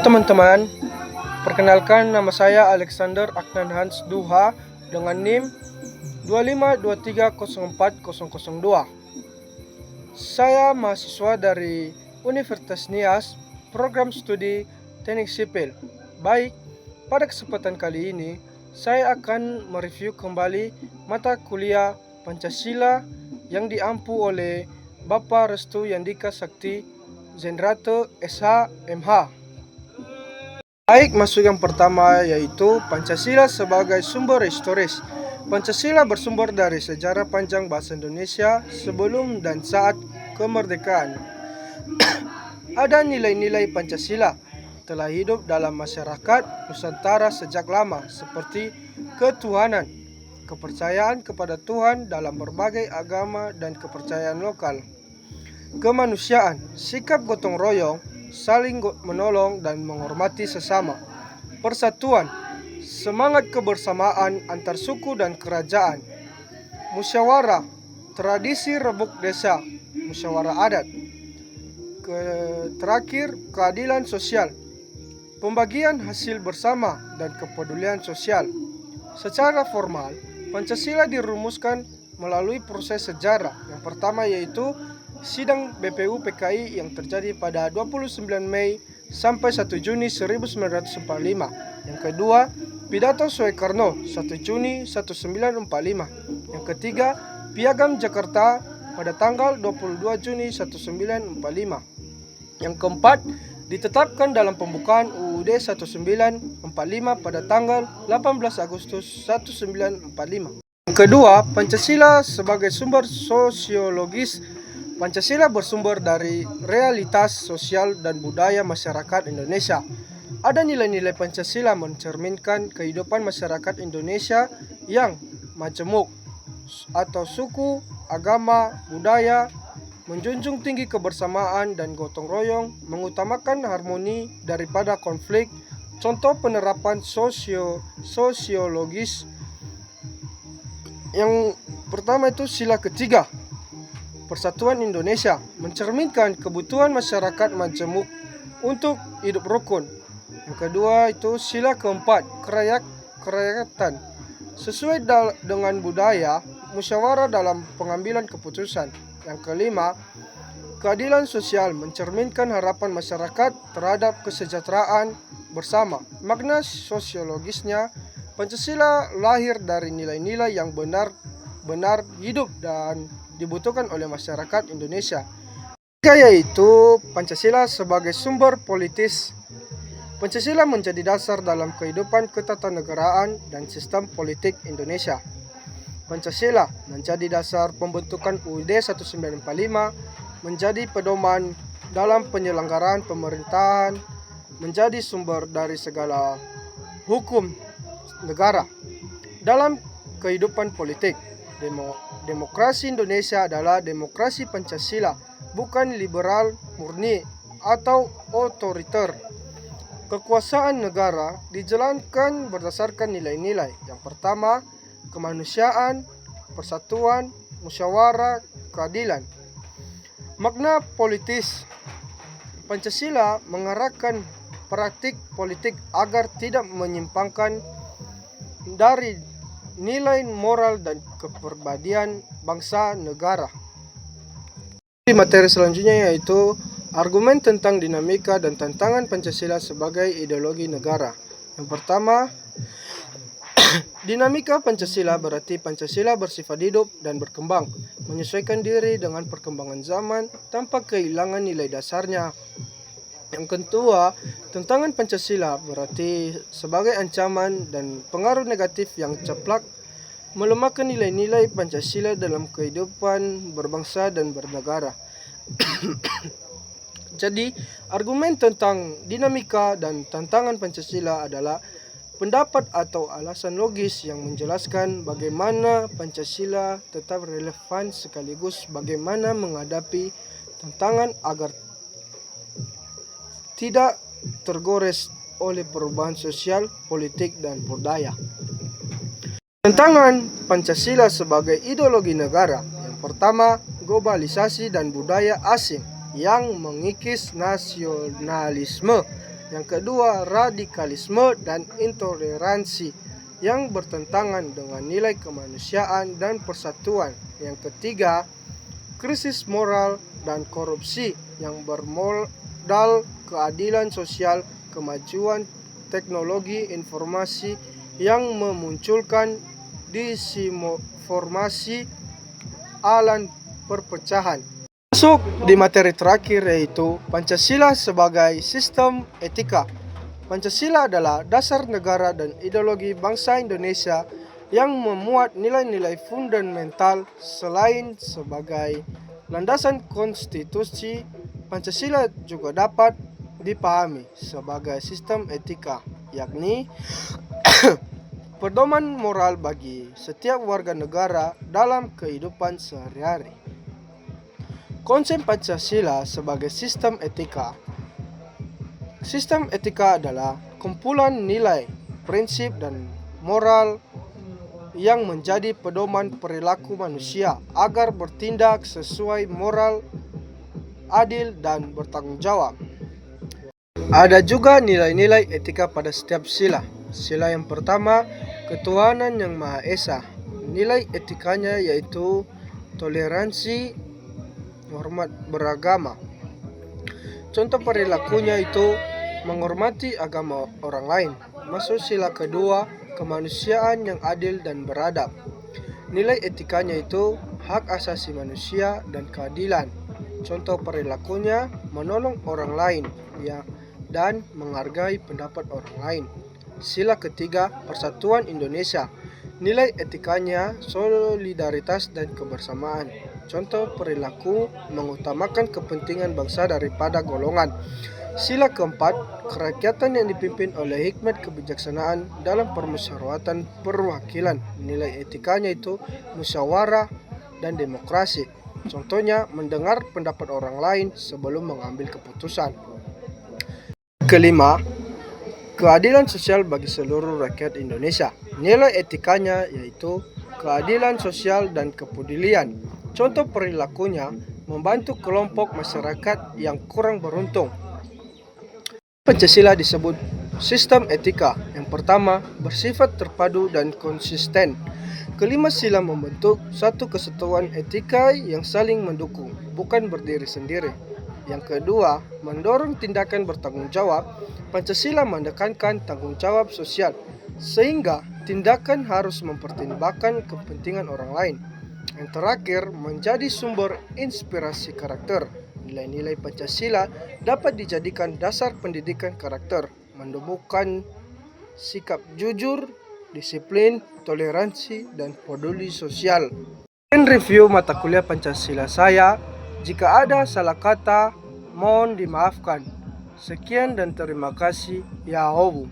teman-teman, perkenalkan nama saya Alexander Aknan Hans Duha dengan NIM 252304002. Saya mahasiswa dari Universitas Nias, program studi Teknik Sipil. Baik, pada kesempatan kali ini saya akan mereview kembali mata kuliah Pancasila yang diampu oleh Bapak Restu Yandika Sakti Zendrato SH MH. Baik, masuk yang pertama yaitu Pancasila sebagai sumber historis. Pancasila bersumber dari sejarah panjang bahasa Indonesia sebelum dan saat kemerdekaan. Ada nilai-nilai Pancasila telah hidup dalam masyarakat Nusantara sejak lama, seperti ketuhanan, kepercayaan kepada Tuhan dalam berbagai agama dan kepercayaan lokal, kemanusiaan, sikap gotong royong, saling menolong dan menghormati sesama, persatuan, semangat kebersamaan antar suku dan kerajaan, musyawarah, tradisi rebuk desa, musyawarah adat, terakhir keadilan sosial, pembagian hasil bersama dan kepedulian sosial. Secara formal, Pancasila dirumuskan melalui proses sejarah. Yang pertama yaitu Sidang BPU PKI yang terjadi pada 29 Mei sampai 1 Juni 1945. Yang kedua, Pidato Soekarno 1 Juni 1945. Yang ketiga, Piagam Jakarta pada tanggal 22 Juni 1945. Yang keempat, ditetapkan dalam pembukaan UUD 1945 pada tanggal 18 Agustus 1945. Yang kedua, Pancasila sebagai sumber sosiologis. Pancasila bersumber dari realitas sosial dan budaya masyarakat Indonesia. Ada nilai-nilai Pancasila mencerminkan kehidupan masyarakat Indonesia yang majemuk atau suku, agama, budaya, menjunjung tinggi kebersamaan dan gotong royong, mengutamakan harmoni daripada konflik. Contoh penerapan sosiologis yang pertama itu sila ketiga, Persatuan Indonesia, mencerminkan kebutuhan masyarakat majemuk untuk hidup rukun. Yang kedua itu sila keempat, kerakyatan, sesuai dengan budaya, musyawarah dalam pengambilan keputusan. Yang kelima, keadilan sosial, mencerminkan harapan masyarakat terhadap kesejahteraan bersama. Makna sosiologisnya, Pancasila lahir dari nilai-nilai yang benar hidup dan dibutuhkan oleh masyarakat Indonesia. Yaitu Pancasila sebagai sumber politis. Pancasila menjadi dasar dalam kehidupan ketatanegaraan dan sistem politik Indonesia. Pancasila menjadi dasar pembentukan UUD 1945, menjadi pedoman dalam penyelenggaraan pemerintahan, menjadi sumber dari segala hukum negara. Dalam kehidupan politik, demokrasi Indonesia adalah demokrasi Pancasila, bukan liberal murni atau otoriter. Kekuasaan negara dijalankan berdasarkan nilai-nilai. Yang pertama, kemanusiaan, persatuan, musyawarah, keadilan. Makna politis, Pancasila mengarahkan praktik politik agar tidak menyimpangkan dari nilai moral dan kepribadian bangsa negara. Di materi selanjutnya yaitu argumen tentang dinamika dan tantangan Pancasila sebagai ideologi negara. Yang pertama, dinamika Pancasila berarti Pancasila bersifat hidup dan berkembang, menyesuaikan diri dengan perkembangan zaman tanpa kehilangan nilai dasarnya. Yang kedua, tantangan Pancasila berarti sebagai ancaman dan pengaruh negatif yang ceplak melemahkan nilai-nilai Pancasila dalam kehidupan berbangsa dan bernegara. Jadi, argumen tentang dinamika dan tantangan Pancasila adalah pendapat atau alasan logis yang menjelaskan bagaimana Pancasila tetap relevan sekaligus bagaimana menghadapi tantangan agar tidak tergores oleh perubahan sosial, politik, dan budaya. Tantangan Pancasila sebagai ideologi negara. Yang pertama, globalisasi dan budaya asing yang mengikis nasionalisme Yang kedua, radikalisme dan intoleransi yang bertentangan dengan nilai kemanusiaan dan persatuan. Yang ketiga, krisis moral dan korupsi yang bermodal keadilan sosial, kemajuan teknologi informasi yang memunculkan disinformasi, alan perpecahan. Masuk di materi terakhir, yaitu Pancasila sebagai sistem etika. Pancasila adalah dasar negara dan ideologi bangsa Indonesia yang memuat nilai-nilai fundamental. Selain sebagai landasan konstitusi, Pancasila juga dapat dipahami sebagai sistem etika, yakni pedoman moral bagi setiap warga negara dalam kehidupan sehari-hari. Konsep Pancasila sebagai sistem etika. Sistem etika adalah kumpulan nilai, prinsip, dan moral yang menjadi pedoman perilaku manusia agar bertindak sesuai moral, adil, dan bertanggung jawab. Ada juga nilai-nilai etika pada setiap sila. Sila yang pertama, ketuhanan yang Maha Esa. Nilai etikanya yaitu toleransi, hormat beragama. Contoh perilakunya itu menghormati agama orang lain. Masuk sila kedua, kemanusiaan yang adil dan beradab. Nilai etikanya itu hak asasi manusia dan keadilan. Contoh perilakunya menolong orang lain dan menghargai pendapat orang lain. Sila ketiga, persatuan Indonesia. Nilai etikanya solidaritas dan kebersamaan. Contoh perilaku mengutamakan kepentingan bangsa daripada golongan. Sila keempat, kerakyatan yang dipimpin oleh hikmat kebijaksanaan dalam permusyawaratan perwakilan. Nilai etikanya itu musyawarah dan demokrasi. Contohnya mendengar pendapat orang lain sebelum mengambil keputusan. Kelima, keadilan sosial bagi seluruh rakyat Indonesia. Nilai etikanya yaitu keadilan sosial dan kepedulian. Contoh perilakunya membantu kelompok masyarakat yang kurang beruntung. Pancasila disebut sistem etika. Yang pertama, bersifat terpadu dan konsisten. Kelima sila membentuk satu kesatuan etika yang saling mendukung, bukan berdiri sendiri. Yang kedua, mendorong tindakan bertanggung jawab. Pancasila menekankan tanggung jawab sosial, sehingga tindakan harus mempertimbangkan kepentingan orang lain. Yang terakhir, menjadi sumber inspirasi karakter. Nilai-nilai Pancasila dapat dijadikan dasar pendidikan karakter, menumbuhkan sikap jujur, disiplin, toleransi, dan peduli sosial. In review mata kuliah Pancasila saya, jika ada salah kata, mohon dimaafkan. Sekian dan terima kasih. Yahobu.